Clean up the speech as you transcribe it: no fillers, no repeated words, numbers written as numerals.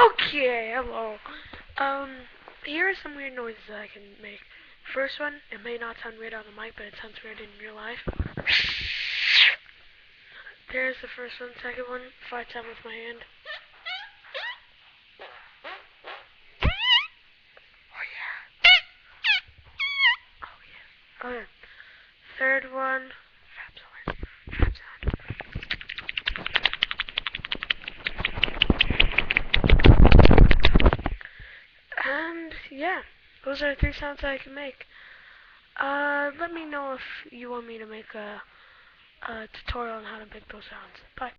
Okay, hello. Here are some weird noises that I can make. First one, it may not sound weird on the mic, but it sounds weird in real life. There's the first one. Second one, if I tap with my hand. Oh yeah. Oh yeah. Third one, trap sound. And yeah, those are 3 sounds that I can make. Let me know if you want me to make a tutorial on how to make those sounds. Bye.